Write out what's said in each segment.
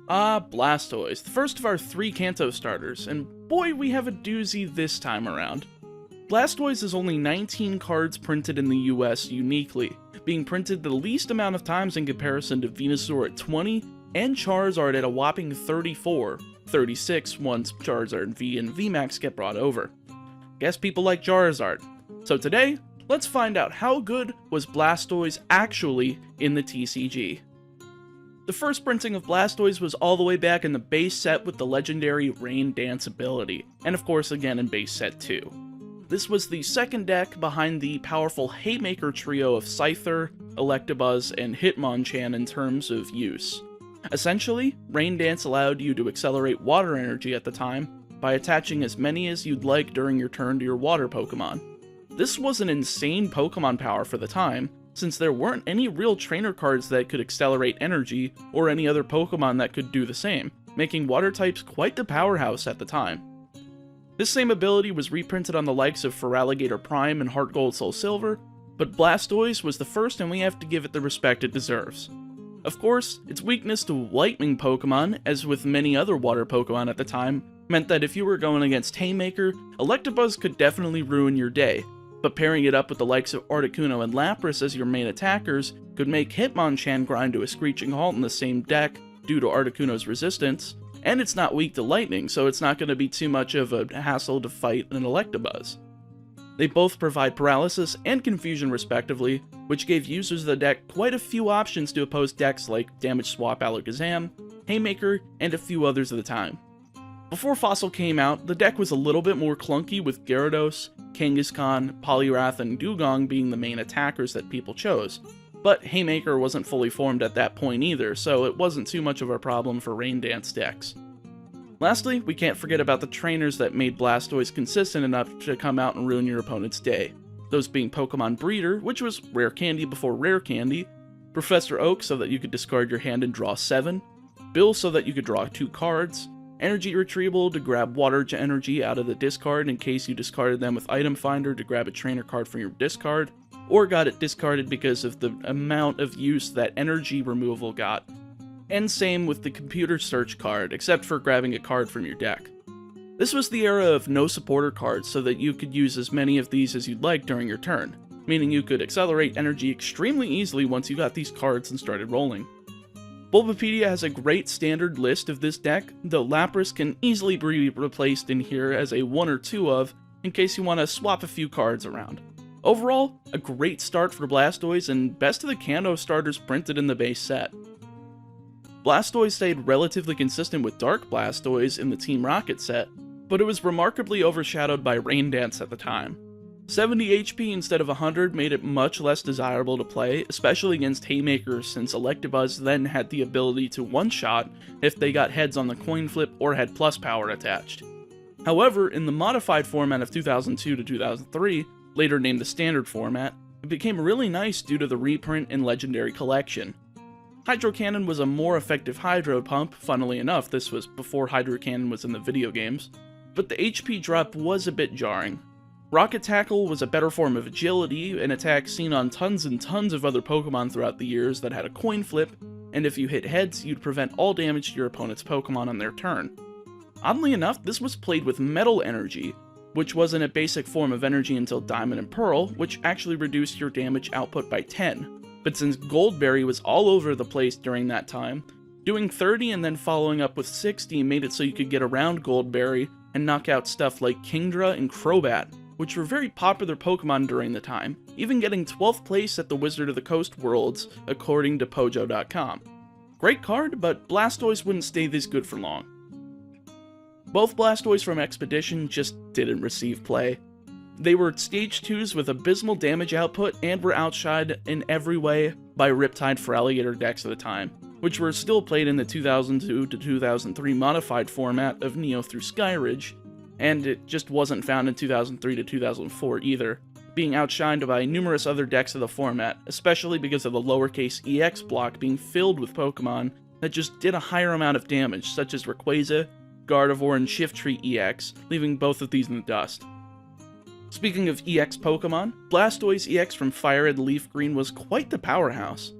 Blastoise, the first of our 3 Kanto starters, and boy, we have a doozy this time around. Blastoise is only 19 cards printed in the US uniquely, being printed the least amount of times in comparison to Venusaur at 20, and Charizard at a whopping 34, 36 once Charizard V and VMAX get brought over. Guess people like Charizard. So today, let's find out how good was Blastoise actually in the TCG. The first printing of Blastoise was all the way back in the base set with the legendary Rain Dance ability, and of course again in base set 2. This was the second deck behind the powerful Haymaker trio of Scyther, Electabuzz, and Hitmonchan in terms of use. Essentially, Rain Dance allowed you to accelerate water energy at the time by attaching as many as you'd like during your turn to your water Pokemon. This was an insane Pokemon power for the time, since there weren't any real trainer cards that could accelerate energy, or any other Pokemon that could do the same, making water types quite the powerhouse at the time. This same ability was reprinted on the likes of Feraligatr Prime and Heart Gold Soul Silver, but Blastoise was the first and we have to give it the respect it deserves. Of course, its weakness to Lightning Pokemon, as with many other water Pokemon at the time, meant that if you were going against Haymaker, Electabuzz could definitely ruin your day, but pairing it up with the likes of Articuno and Lapras as your main attackers could make Hitmonchan grind to a screeching halt in the same deck due to Articuno's resistance, and it's not weak to Lightning, so it's not going to be too much of a hassle to fight an Electabuzz. They both provide paralysis and confusion respectively, which gave users of the deck quite a few options to oppose decks like Damage Swap Alakazam, Haymaker, and a few others at the time. Before Fossil came out, the deck was a little bit more clunky with Gyarados, Kangaskhan, Poliwrath, and Dugong being the main attackers that people chose, but Haymaker wasn't fully formed at that point either, so it wasn't too much of a problem for Rain Dance decks. Lastly, we can't forget about the trainers that made Blastoise consistent enough to come out and ruin your opponent's day, those being Pokemon Breeder, which was Rare Candy before Rare Candy, Professor Oak so that you could discard your hand and draw 7, Bill so that you could draw 2 cards, Energy Retrieval to grab water energy out of the discard in case you discarded them with Item Finder to grab a trainer card from your discard, or got it discarded because of the amount of use that energy removal got. And same with the Computer Search card, except for grabbing a card from your deck. This was the era of no supporter cards so that you could use as many of these as you'd like during your turn, meaning you could accelerate energy extremely easily once you got these cards and started rolling. Bulbapedia has a great standard list of this deck, though Lapras can easily be replaced in here as a 1 or 2 of, in case you want to swap a few cards around. Overall, a great start for Blastoise and best of the Kanto starters printed in the base set. Blastoise stayed relatively consistent with Dark Blastoise in the Team Rocket set, but it was remarkably overshadowed by Rain Dance at the time. 70 HP instead of 100 made it much less desirable to play, especially against Haymakers since Electabuzz then had the ability to one-shot if they got heads on the coin flip or had plus power attached. However, in the modified format of 2002 to 2003, later named the standard format, it became really nice due to the reprint and legendary collection. Hydro Cannon was a more effective Hydro Pump, funnily enough this was before Hydro Cannon was in the video games, but the HP drop was a bit jarring. Rocket Tackle was a better form of agility, an attack seen on tons and tons of other Pokemon throughout the years that had a coin flip, and if you hit heads, you'd prevent all damage to your opponent's Pokemon on their turn. Oddly enough, this was played with Metal Energy, which wasn't a basic form of energy until Diamond and Pearl, which actually reduced your damage output by 10. But since Goldberry was all over the place during that time, doing 30 and then following up with 60 made it so you could get around Goldberry and knock out stuff like Kingdra and Crobat, which were very popular Pokemon during the time, even getting 12th place at the Wizard of the Coast Worlds, according to Pojo.com. Great card, but Blastoise wouldn't stay this good for long. Both Blastoise from Expedition just didn't receive play. They were Stage 2s with abysmal damage output and were outshined in every way by Riptide Feraligatr decks at the time, which were still played in the 2002 to 2003 modified format of Neo through Skyridge, and it just wasn't found in 2003 to 2004 either, being outshined by numerous other decks of the format, especially because of the lowercase EX block being filled with Pokemon that just did a higher amount of damage, such as Rayquaza, Gardevoir, and Shiftry EX, leaving both of these in the dust. Speaking of EX Pokemon, Blastoise EX from Fire Red Leaf Green was quite the powerhouse.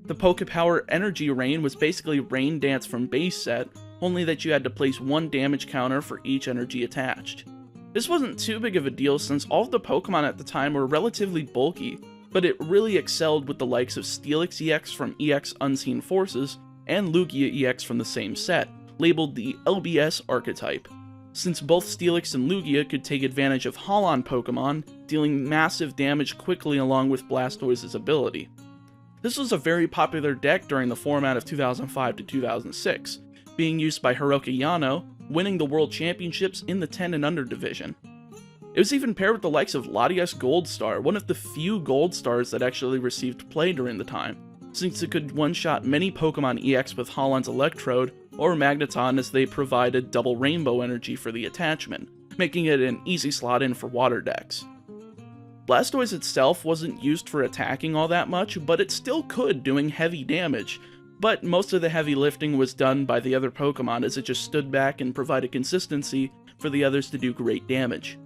The Pokepower Energy Rain was basically Rain Dance from base set, only that you had to place one damage counter for each energy attached. This wasn't too big of a deal since all of the Pokemon at the time were relatively bulky, but it really excelled with the likes of Steelix EX from EX Unseen Forces and Lugia EX from the same set, labeled the LBS archetype, since both Steelix and Lugia could take advantage of Holon Pokemon, dealing massive damage quickly along with Blastoise's ability. This was a very popular deck during the format of 2005 to 2006, being used by Hiroki Yano, winning the World Championships in the 10 and under division. It was even paired with the likes of Latias Goldstar, one of the few Gold Stars that actually received play during the time, since it could one-shot many Pokemon EX with Holland's Electrode, or Magneton as they provided double rainbow energy for the attachment, making it an easy slot in for water decks. Blastoise itself wasn't used for attacking all that much, but it still could, doing heavy damage, but most of the heavy lifting was done by the other Pokemon as it just stood back and provided consistency for the others to do great damage.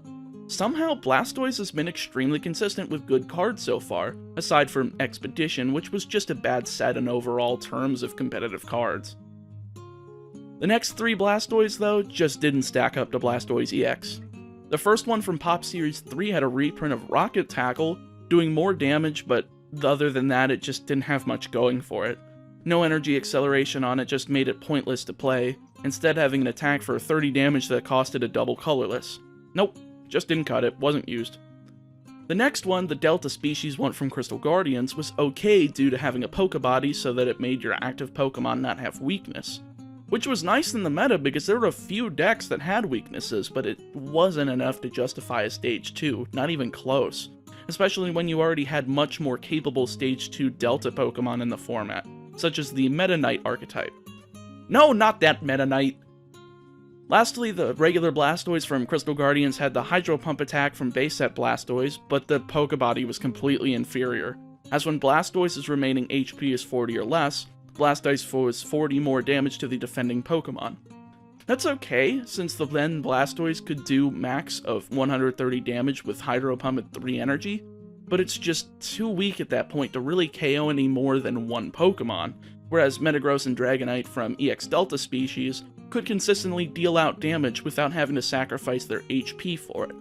Somehow, Blastoise has been extremely consistent with good cards so far, aside from Expedition, which was just a bad set in overall terms of competitive cards. The next three Blastoise, though, just didn't stack up to Blastoise EX. The first one from Pop Series 3 had a reprint of Rocket Tackle, doing more damage, but other than that, it just didn't have much going for it. No energy acceleration on it just made it pointless to play, instead having an attack for 30 damage that costed a double colorless. Nope, just didn't cut it, wasn't used. The next one, the Delta Species one from Crystal Guardians, was okay due to having a Pokebody so that it made your active Pokemon not have weakness. Which was nice in the meta because there were a few decks that had weaknesses, but it wasn't enough to justify a Stage 2, not even close. Especially when you already had much more capable Stage 2 Delta Pokemon in the format, such as the Meta Knight archetype. No, not that Meta Knight! Lastly, the regular Blastoise from Crystal Guardians had the Hydro Pump attack from base set Blastoise, but the Pokebody was completely inferior, as when Blastoise's remaining HP is 40 or less, Blastoise was 40 more damage to the defending Pokemon. That's okay, since the then Blastoise could do max of 130 damage with Hydro Pump at 3 energy, but it's just too weak at that point to really KO any more than one Pokemon, whereas Metagross and Dragonite from EX Delta Species could consistently deal out damage without having to sacrifice their HP for it.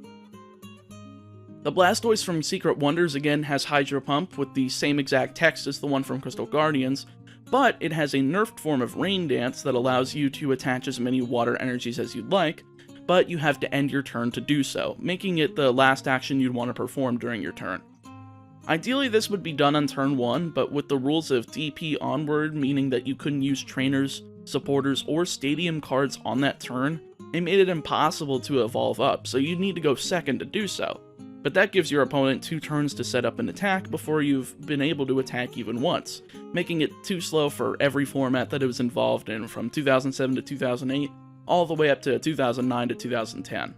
The Blastoise from Secret Wonders again has Hydro Pump with the same exact text as the one from Crystal Guardians, but it has a nerfed form of Rain Dance that allows you to attach as many water energies as you'd like, but you have to end your turn to do so, making it the last action you'd want to perform during your turn. Ideally this would be done on turn 1, but with the rules of DP onward, meaning that you couldn't use trainers, supporters, or stadium cards on that turn, it made it impossible to evolve up, so you'd need to go second to do so. But that gives your opponent 2 turns to set up an attack before you've been able to attack even once, making it too slow for every format that it was involved in from 2007 to 2008, all the way up to 2009 to 2010.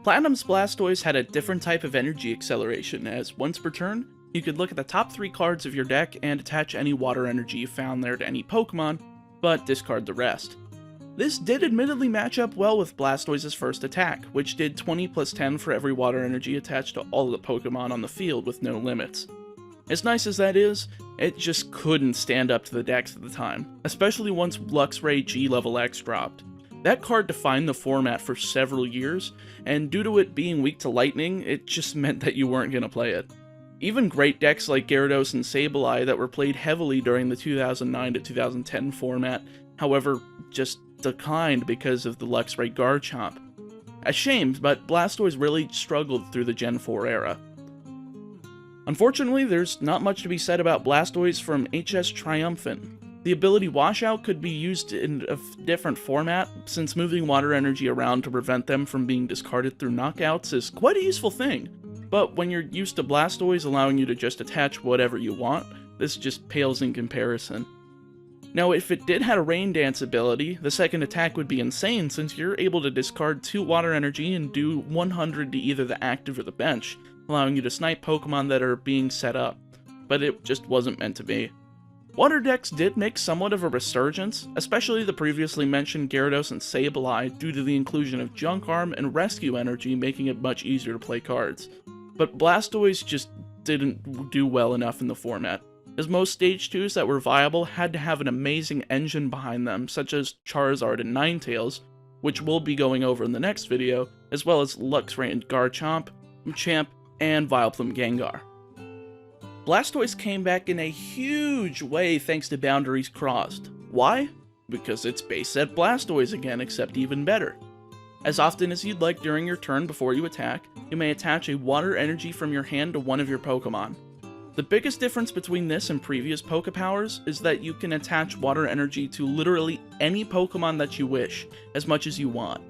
Platinum's Blastoise had a different type of energy acceleration, as once per turn, you could look at the top 3 cards of your deck and attach any water energy you found there to any Pokemon, but discard the rest. This did admittedly match up well with Blastoise's first attack, which did 20 plus 10 for every water energy attached to all of the Pokemon on the field with no limits. As nice as that is, it just couldn't stand up to the decks at the time, especially once Luxray G-Level X dropped. That card defined the format for several years, and due to it being weak to lightning, it just meant that you weren't going to play it. Even great decks like Gyarados and Sableye that were played heavily during the 2009 to 2010 format, however, just declined because of the Luxray Garchomp. A shame, but Blastoise really struggled through the Gen 4 era. Unfortunately, there's not much to be said about Blastoise from HS Triumphant. The ability Washout could be used in a different format, since moving water energy around to prevent them from being discarded through knockouts is quite a useful thing, but when you're used to Blastoise allowing you to just attach whatever you want, this just pales in comparison. Now, if it did have a Rain Dance ability, the second attack would be insane since you're able to discard 2 water energy and do 100 to either the active or the bench, allowing you to snipe Pokemon that are being set up, but it just wasn't meant to be. Water decks did make somewhat of a resurgence, especially the previously mentioned Gyarados and Sableye due to the inclusion of Junk Arm and Rescue Energy making it much easier to play cards, but Blastoise just didn't do well enough in the format. as most Stage 2s that were viable had to have an amazing engine behind them, such as Charizard and Ninetales, which we'll be going over in the next video, as well as Luxray Garchomp, Machamp, and Vileplume Gengar. Blastoise came back in a huge way thanks to Boundaries Crossed. Why? Because it's base set Blastoise again, except even better. As often as you'd like during your turn before you attack, you may attach a water energy from your hand to one of your Pokemon. The biggest difference between this and previous Pokepowers is that you can attach water energy to literally any Pokemon that you wish, as much as you want.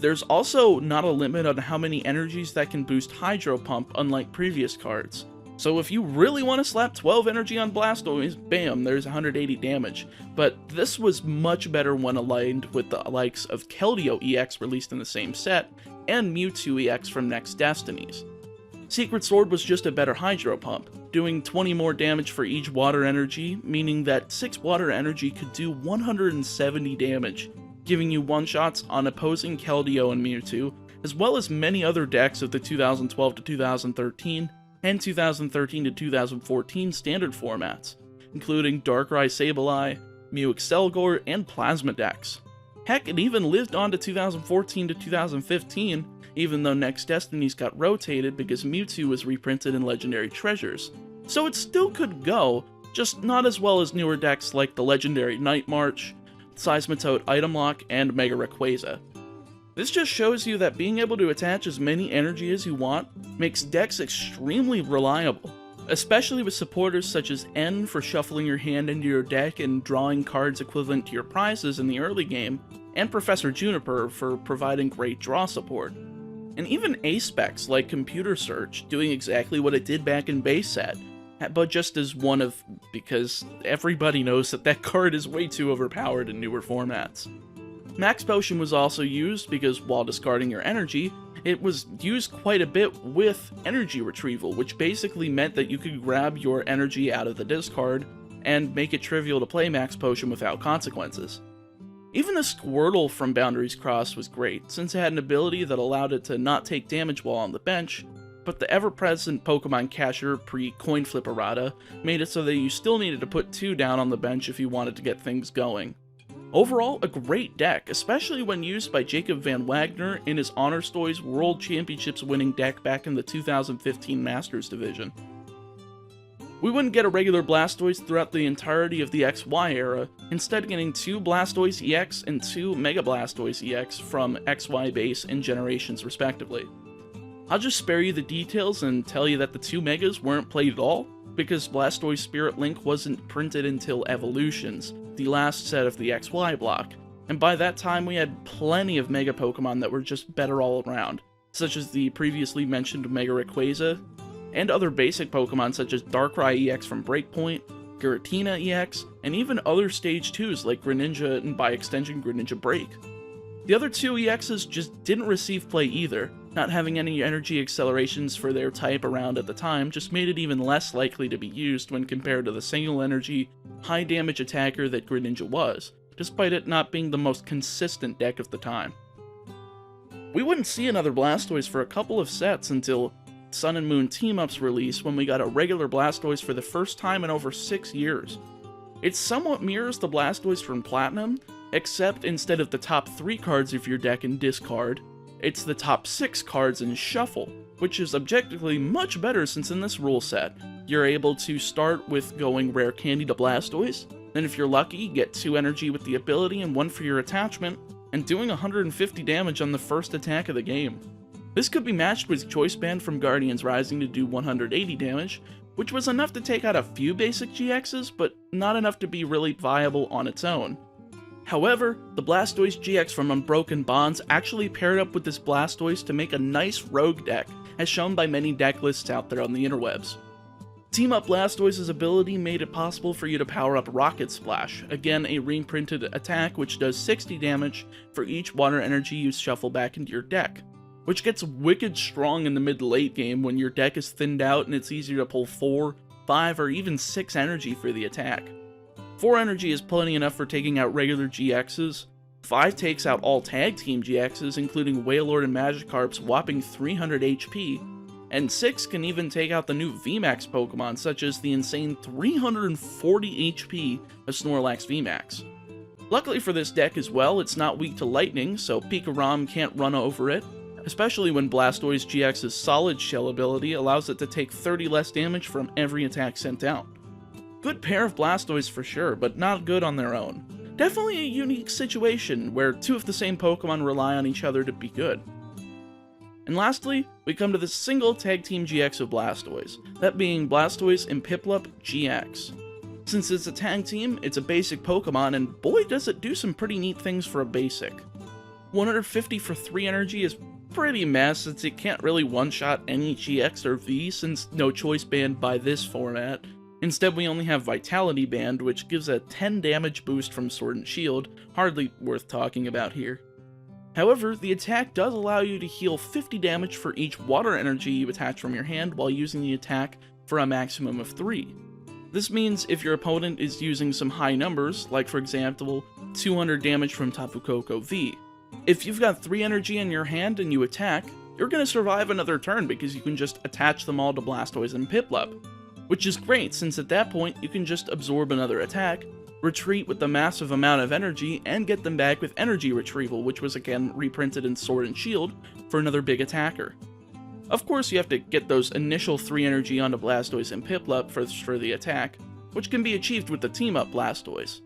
There's also not a limit on how many energies that can boost Hydro Pump, unlike previous cards. So if you really want to slap 12 energy on Blastoise, bam, there's 180 damage. But this was much better when aligned with the likes of Keldeo EX released in the same set, and Mewtwo EX from Next Destinies. Secret Sword was just a better Hydro Pump, doing 20 more damage for each water energy, meaning that 6 water energy could do 170 damage, giving you one-shots on opposing Keldeo and Mewtwo, as well as many other decks of the 2012 to 2013, and 2013 to 2014 standard formats, including Darkrai Sableye, Mew Excelgor, and Plasma decks. Heck, it even lived on to 2014 to 2015, even though Next Destinies got rotated because Mewtwo was reprinted in Legendary Treasures. So it still could go, just not as well as newer decks like the legendary Night March, Seismitoad Item Lock, and Mega Rayquaza. This just shows you that being able to attach as many energy as you want makes decks extremely reliable, especially with supporters such as N for shuffling your hand into your deck and drawing cards equivalent to your prizes in the early game, and Professor Juniper for providing great draw support. And even A-specs like Computer Search doing exactly what it did back in base set, but just as one of, because everybody knows that that card is way too overpowered in newer formats. Max Potion was also used because while discarding your energy, it was used quite a bit with energy retrieval, which basically meant that you could grab your energy out of the discard and make it trivial to play Max Potion without consequences. Even the Squirtle from Boundaries Crossed was great, since it had an ability that allowed it to not take damage while on the bench, but the ever-present Pokemon Catcher pre-Coin Flip Errata made it so that you still needed to put 2 down on the bench if you wanted to get things going. Overall, a great deck, especially when used by Jacob Van Wagner in his Honors Toys World Championships winning deck back in the 2015 Masters Division. We wouldn't get a regular Blastoise throughout the entirety of the XY era, instead getting 2 Blastoise EX and 2 Mega Blastoise EX from XY base and generations respectively. I'll just spare you the details and tell you that the 2 Megas weren't played at all, because Blastoise Spirit Link wasn't printed until Evolutions, the last set of the XY block, and by that time we had plenty of Mega Pokemon that were just better all around, such as the previously mentioned Mega Rayquaza, and other basic Pokemon such as Darkrai EX from Breakpoint, Giratina EX, and even other Stage 2s like Greninja and by extension Greninja Break. The other 2 EXs just didn't receive play either. Not having any energy accelerations for their type around at the time just made it even less likely to be used when compared to the single energy, high damage attacker that Greninja was, despite it not being the most consistent deck of the time. We wouldn't see another Blastoise for a couple of sets until Sun and Moon Team-Up's release, when we got a regular Blastoise for the first time in over 6 years. It somewhat mirrors the Blastoise from Platinum, except instead of the top 3 cards of your deck in discard, it's the top 6 cards in Shuffle, which is objectively much better since in this rule set, you're able to start with going Rare Candy to Blastoise, then if you're lucky, get 2 energy with the ability and 1 for your attachment, and doing 150 damage on the first attack of the game. This could be matched with Choice Band from Guardians Rising to do 180 damage, which was enough to take out a few basic GXs, but not enough to be really viable on its own. However, the Blastoise GX from Unbroken Bonds actually paired up with this Blastoise to make a nice rogue deck, as shown by many deck lists out there on the interwebs. Team Up Blastoise's ability made it possible for you to power up Rocket Splash, again a reprinted attack which does 60 damage for each water energy you shuffle back into your deck, which gets wicked strong in the mid-late game when your deck is thinned out and it's easier to pull 4, 5, or even 6 energy for the attack. 4 energy is plenty enough for taking out regular GXs, 5 takes out all tag team GXs including Wailord and Magikarp's whopping 300 HP, and 6 can even take out the new VMAX Pokemon such as the insane 340 HP of Snorlax VMAX. Luckily for this deck as well, it's not weak to lightning, so Pikarom can't run over it, especially when Blastoise GX's Solid Shell ability allows it to take 30 less damage from every attack sent out. Good pair of Blastoise for sure, but not good on their own. Definitely a unique situation where two of the same Pokemon rely on each other to be good. And lastly, we come to the single Tag Team GX of Blastoise, that being Blastoise and Piplup Gx. Since it's a tag team, it's a basic Pokemon, and boy does it do some pretty neat things for a basic. 150 for 3 energy is pretty mess since it can't really one-shot any GX or V since no choice banned by this format. Instead, we only have Vitality banned, which gives a 10 damage boost from Sword and Shield, hardly worth talking about here. However, the attack does allow you to heal 50 damage for each water energy you attach from your hand while using the attack for a maximum of 3. This means if your opponent is using some high numbers, like for example, 200 damage from Tapu Koko V, if you've got 3 energy in your hand and you attack, you're going to survive another turn because you can just attach them all to Blastoise and Piplup. Which is great, since at that point you can just absorb another attack, retreat with the massive amount of energy, and get them back with energy retrieval, which was again reprinted in Sword and Shield for another big attacker. Of course, you have to get those initial 3 energy onto Blastoise and Piplup for the attack, which can be achieved with the team-up Blastoise.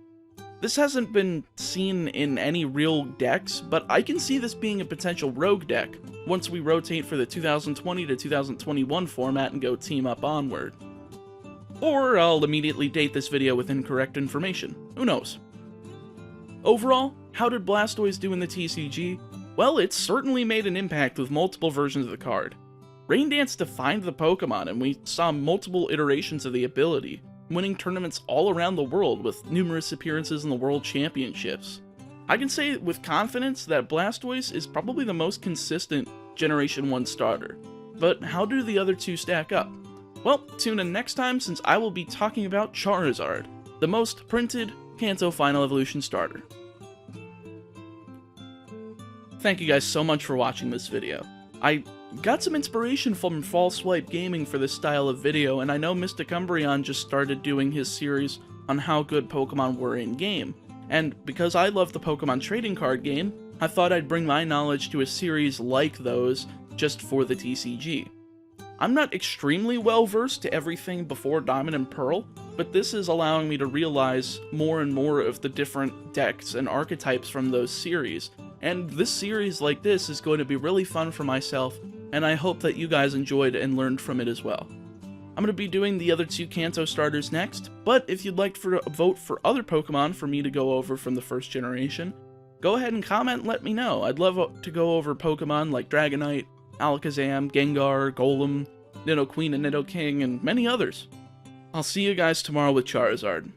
This hasn't been seen in any real decks, but I can see this being a potential rogue deck once we rotate for the 2020 to 2021 format and go team-up onward. Or I'll immediately date this video with incorrect information. Who knows? Overall, how did Blastoise do in the TCG? Well, it certainly made an impact with multiple versions of the card. Rain Dance defined the Pokemon, and we saw multiple iterations of the ability, winning tournaments all around the world with numerous appearances in the World Championships. I can say with confidence that Blastoise is probably the most consistent Generation 1 starter. But how do the other two stack up? Well, tune in next time since I will be talking about Charizard, the most printed Kanto Final Evolution starter. Thank you guys so much for watching this video. I got some inspiration from Fall Swipe Gaming for this style of video, and I know Mystic Umbreon just started doing his series on how good Pokemon were in-game. And because I love the Pokemon trading card game, I thought I'd bring my knowledge to a series like those just for the TCG. I'm not extremely well versed to everything before Diamond and Pearl, but this is allowing me to realize more and more of the different decks and archetypes from those series, and this series like this is going to be really fun for myself, and I hope that you guys enjoyed and learned from it as well. I'm going to be doing the other two Kanto starters next, but if you'd like to vote for other Pokemon for me to go over from the first generation, go ahead and comment and let me know. I'd love to go over Pokemon like Dragonite, Alakazam, Gengar, Golem, Nidoqueen and Nidoking, and many others. I'll see you guys tomorrow with Charizard.